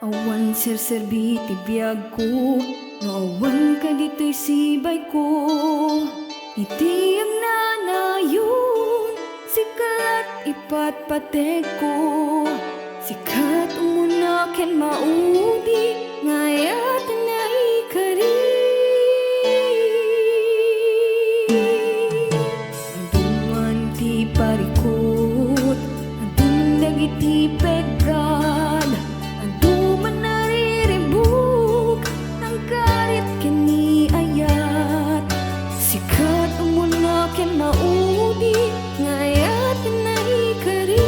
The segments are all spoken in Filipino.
Awan serserbiti biyag ko, no awan ka dito'y sibay ko. Iti ang nanayon, sikat ipatpatek ko. Sikat umunakin maudi, ngayat na ikari. Aduman ti parikot, aduman dagiti pegkad, aduman nariribuk, ang karit kini ayat. Sikat umunakin maudi, ngayat na ikari.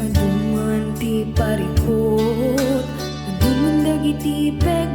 Aduman ti parikot, aduman dagiti peg